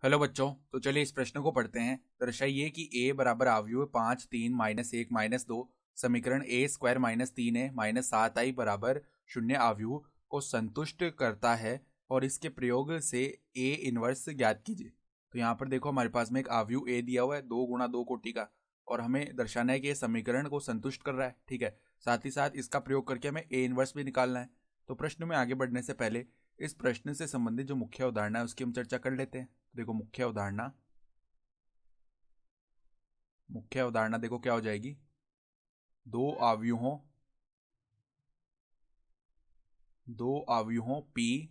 Hello बच्चों। तो चलिए इस प्रश्न को पढ़ते हैं। दर्शाइए कि a बराबर आव्यूह 5 3 -1 -2 समीकरण a स्क्वायर -3a -7i बराबर 0 आव्यूह को संतुष्ट करता है और इसके प्रयोग से a इनवर्स ज्ञात कीजिए। तो यहाँ पर देखो हमारे पास में एक आव्यूह a दिया हुआ है 2 गुणा 2 कोटि का, और हमें दर्शाना है कि ये समीकरण को संतुष्ट कर रहा है। ठीक है, साथ ही साथ इसका प्रयोग करके हमें a इनवर्स भी निकालना है। तो प्रश्न में आगे बढ़ने से पहले इस प्रश्न से संबंधित जो मुख्य अवधारणा है उसकी हम चर्चा कर लेते हैं। देखो मुख्य अवधारणा देखो क्या हो जाएगी। दो आव्यूहों P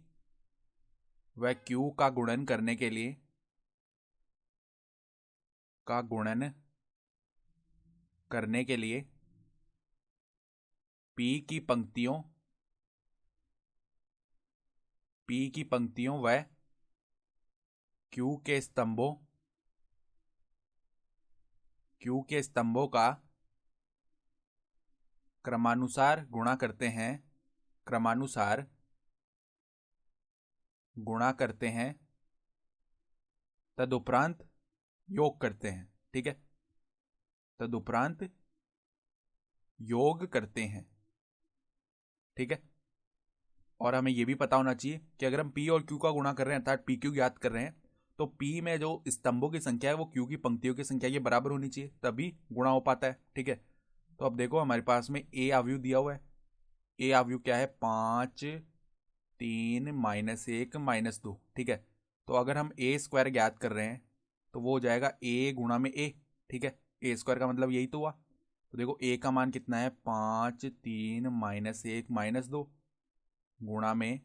व Q का गुणन करने के लिए P की पंक्तियों व Q के स्तंभों का क्रमानुसार गुणा करते हैं तदुपरांत योग करते हैं। ठीक है, तदुपरांत योग करते हैं। ठीक है, और हमें यह भी पता होना चाहिए कि अगर हम P और Q का गुणा कर रहे हैं अर्थात PQ ज्ञात कर रहे हैं तो P में जो स्तंभों की संख्या है वो Q की पंक्तियों की संख्या के बराबर होनी चाहिए, तभी गुणा हो पाता है। ठीक है, तो अब देखो हमारे पास में A आव्यूह दिया हुआ है। A आव्यूह क्या है? 5 3 -1 -2। ठीक है, तो अगर हम A स्क्वायर ज्ञात कर रहे हैं तो वो हो जाएगा A गुणा में A। ठीक है, A स्क्वायर का मतलब यही तो हुआ। तो देखो A का मान कितना है? 5 3 -1 -2 गुणा में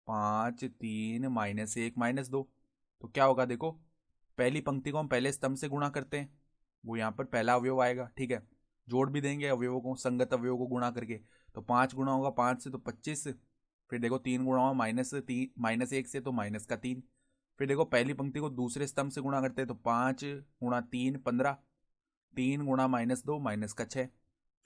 5 3 -1 -2। तो क्या होगा? देखो पहली पंक्ति को हम पहले स्तंभ से गुणा करते हैं, वो यहाँ पर पहला अवयव आएगा। ठीक है, जोड़ भी देंगे अवयवों को, संगत अवयवों को गुणा करके। तो 5 गुणा होगा 5 से तो 25। फिर देखो 3 गुणा होगा -1 से तो -3। फिर देखो पहली पंक्ति को दूसरे स्तंभ से गुणा करते हैं तो 5 × 3 15। 3 × -2 -6।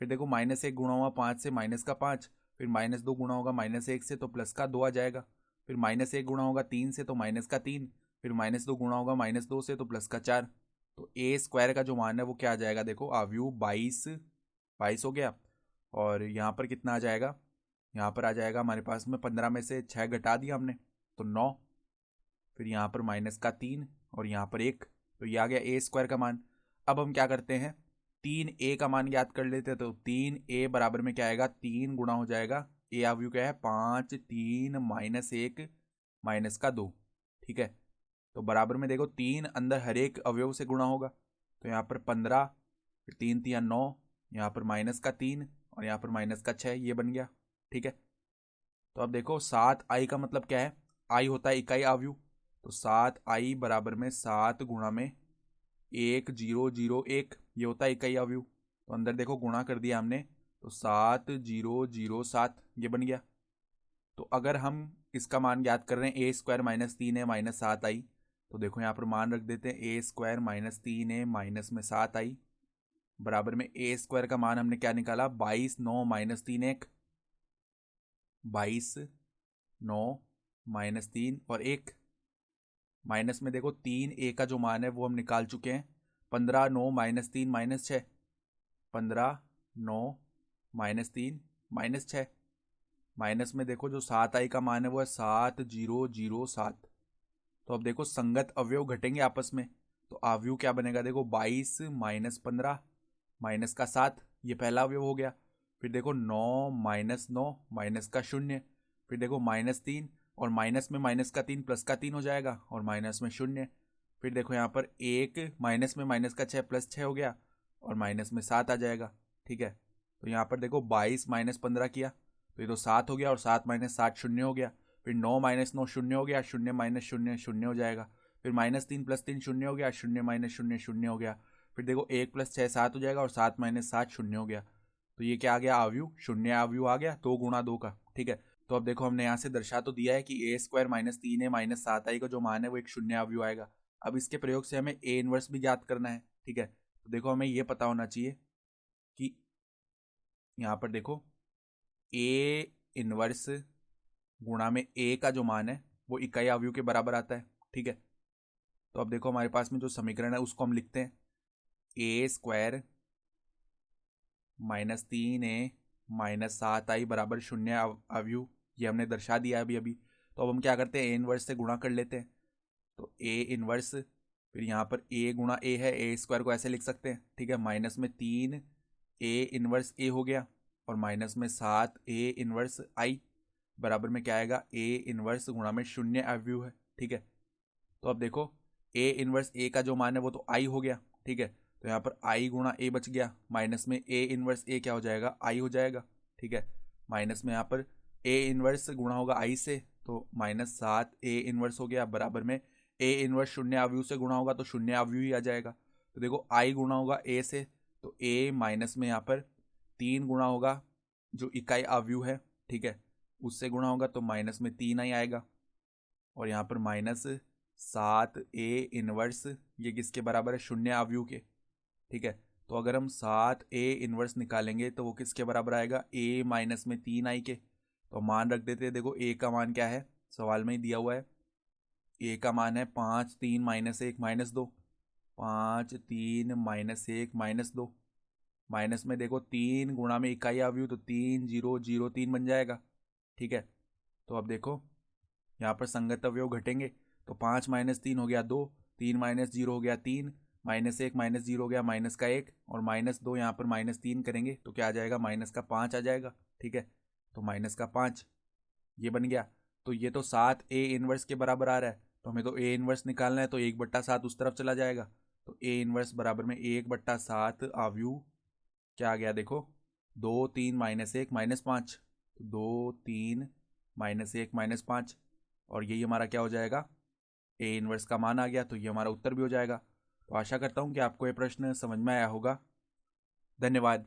फिर देखो -1 गुणा हुआ 5 से -5। फिर -2 गुणा होगा -1 से तो +2 आ जाएगा। फिर -1 गुणा होगा 3 से तो -3। फिर -2 गुणा होगा -2 से तो +4। तो A स्क्वायर का जो मान है वो क्या आ जाएगा? देखो आव्यूह 22 हो गया। और यहाँ पर कितना आ जाएगा? यहाँ पर आ जाएगा हमारे पास में 15 में से 6 घटा दिया हमने तो 9। फिर यहाँ पर -3 और यहाँ पर 1, तो ये आ गया A स्क्वायर का मान। अब हम क्या करते हैं? 3A का मान याद कर लेते हैं। तो 3A बराबर में क्या आएगा? 3 गुणा हो जाएगा A आव्यूह क्या है? 5 3 -1 -2। ठीक है, तो बराबर में देखो 3 अंदर हर एक अवयव से गुणा होगा। तो यहाँ पर 15, फिर 3 3 9, यहाँ पर -3 और यहाँ पर -6, ये बन गया। ठीक है, तो अब देखो 7i का मतलब क्या है? i होता है इकाई आव्यूह। तो 7i बराबर में 7 गुणा में 1001, ये होता है इकाई आव्यूह। तो अंदर देखो गुणा कर दिया हमने तो 7007, ये बन गया। तो अगर हम इसका मान याद कर रहे हैं A स्क्वायर -3a -7i, तो देखो यहाँ पर मान रख देते हैं A स्क्वायर -3a-7i बराबर में A स्क्वायर का मान हमने क्या निकाला? 22 9 -3 1। 22 9 -3 और 1। माइनस में देखो 3A का जो मान है वो हम निकाल चुके हैं। 15 9 -3 -6। 15 9 -3 -6। माइनस में देखो जो 7i का मान है वो है 7007। तो अब देखो संगत अवयव घटेंगे आपस में, तो आव्यूह क्या बनेगा? देखो 22 -15 माइनस का 7, ये पहला अवयव हो गया। फिर देखो 9 -9 माइनस का 0। फिर देखो -3 और माइनस में -3 प्लस का 3 हो जाएगा और माइनस में 0। फिर देखो यहाँ पर 1 माइनस में -6 प्लस 6 हो गया और माइनस में 7 आ जाएगा। ठीक है, तो यहाँ पर देखो 22 -15 किया तो ये तो 7 हो गया और 7 -7 0 हो गया। फिर 9 -9 0 हो गया, 0 -0 0 हो जाएगा। फिर -3 + 3 0 हो गया, 0 -0 0 हो गया। फिर देखो 1 + 6 7 हो जाएगा और 7 -7 0 हो गया। तो ये क्या आ गया? आव्यूह 0 आव्यूह आ गया 2 × 2 का। ठीक है, तो अब देखो हमने यहाँ से दर्शा तो दिया है कि A स्क्वायर -3a-7i का जो मान है वो एक 0 आव्यूह आएगा। अब इसके प्रयोग से हमें A इनवर्स भी ज्ञात करना है। ठीक है, तो देखो हमें ये पता होना चाहिए कि यहाँ पर देखो A इनवर्स गुणा में A का जो मान है वो इकाई आव्यूह के बराबर आता है। ठीक है, तो अब देखो हमारे पास में जो समीकरण है उसको हम लिखते हैं a² -3a -7i बराबर 0 अवयु, ये हमने दर्शा दिया अभी अभी। तो अब हम क्या करते हैं, a इनवर्स से गुणा कर लेते हैं। तो a इनवर्स, फिर यहाँ पर a गुणा a है, a² को ऐसे लिख सकते हैं, ठीक है। माइनस में 3 a इनवर्स a हो गया और माइनस में 7 a इनवर्स i बराबर में क्या आएगा, a इनवर्स गुणा में 0 अवयु है, ठीक है। तो अब देखो a इनवर्स a का जो मान है वो तो i हो गया, ठीक है। तो यहाँ पर i गुणा a बच गया, माइनस में a इनवर्स a क्या हो जाएगा, i हो जाएगा, ठीक है। माइनस में यहाँ पर a इनवर्स गुणा होगा i से, तो -7 a इनवर्स हो गया बराबर में a इनवर्स 0 अवयु से गुणा होगा तो 0 अवयु ही आ जाएगा। तो देखो i गुणा होगा a से, तो a माइनस में यहाँ पर 3 गुणा होगा जो इकाई अवयु है, ठीक है, उससे गुणा होगा तो माइनस में 3 ही आएगा। और यहाँ पर -7 a इनवर्स, ये किसके बराबर है, 0 अवयु के, ठीक है। तो अगर हम 7 a इनवर्स निकालेंगे तो वो किसके बराबर आएगा, a माइनस में 3i के। तो मान रख देते हैं, देखो a का मान क्या है, सवाल में ही दिया हुआ है, a का मान है 5 3 -1 -2, 5 3 -1 -2, माइनस में देखो 3 गुणा में इकाई अवयु तो 3 0 0 3 बन जाएगा, ठीक है। तो अब देखो यहाँ पर संगत अवयव घटेंगे, तो 5 -3 हो गया 2, 3 -0 हो गया 3, -1 -0 हो गया -1, और -2 यहाँ पर -3 करेंगे तो क्या आ जाएगा, -5 आ जाएगा, ठीक है। तो -5 ये बन गया। तो ये तो 7 a इनवर्स के बराबर आ रहा है, तो हमें तो a इनवर्स निकालना है, तो 1/7 उस तरफ चला जाएगा। तो a इनवर्स बराबर में 1/7 अवयु क्या आ गया, देखो 2 3 -1 -5, 2 3 -1 -5, और यही हमारा क्या हो जाएगा, ए इनवर्स का मान आ गया। तो ये हमारा उत्तर भी हो जाएगा। तो आशा करता हूँ कि आपको ये प्रश्न समझ में आया होगा। धन्यवाद।